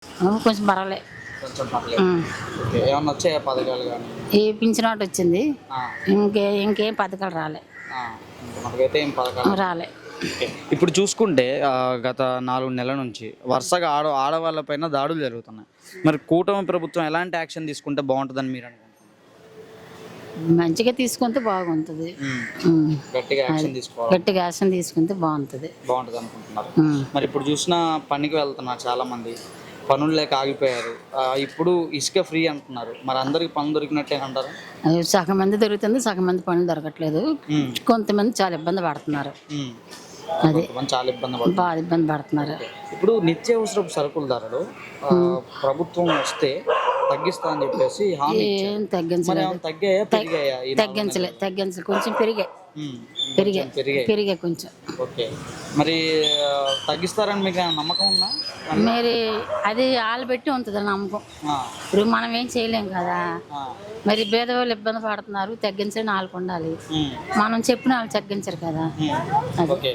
కొంచెం పర్వాలే. కొంచెం పర్లేదు. ఉమ్. ఓకే. ఏమన్నా వచ్చాయా పథకాలు కానీ? ఈ పింఛన్ ఒకటి వచ్చింది. ఆ, ఇంకేం పథకాలు రాలే. ఆ. ఇంకా మనకైతే ఏం పథకాలు? రాలే. ఓకే. ఇప్పుడు చూసుకుంటే గత 4 నెలల నుంచి వరుసగా ఆడవాళ్ళపైన దాడులు జరుగుతున్నాయి. మరి కూటమి ప్రభుత్వం ఎలాంటి యాక్షన్ తీసుకుంటే బాగుంటుందని మీరు అనుకుంటున్నారు? మంచిగా తీసుకుంటే బాగుంటుంది. గట్టిగా యాక్షన్ తీసుకోవాలి. గట్టిగా యాక్షన్ తీసుకుంటే బాగుంటుంది. బాగుంటుంది అనుకుంటున్నారు. మరి ఇప్పుడు చూసిన పనికి వెళ్తున్నారు చాలా మంది, పనులు లేక ఆగిపోయారు. ఇప్పుడు ఇసుక ఫ్రీ అంటున్నారు. మరి అందరికి పనులు దొరికినట్టే అంటారు? సగం మంది దొరుకుతుంది, సగం మంది పనులు దొరకట్లేదు. కొంతమంది చాలా ఇబ్బంది పడుతున్నారు. అది చాలా ఇబ్బంది పడుతుంది. బాగా ఇబ్బంది పడుతున్నారు. ఇప్పుడు నిత్యావసరపు సరుకుల ధరలు ప్రభుత్వం వస్తే తగ్గిస్తా అని చెప్పేసి హామీ ఇచ్చారు. ఏం తగ్గించలేదు. తగ్గాయా పెరిగాయా? తగ్గించలే కొంచెం పెరిగాయి కొంచెం. ఓకే. మరి తగ్గిస్తారని మీకు నమ్మకం ఉందా? మరి అది ఆలు పెట్టి ఉంటుంది నమ్మకం. ఇప్పుడు మనం ఏం చేయలేం కదా. మరి పేదవాళ్ళు ఇబ్బంది పడుతున్నారు, తగ్గించని వాళ్ళకు ఉండాలి. మనం చెప్పిన వాళ్ళు తగ్గించరు కదా. అది. ఓకే.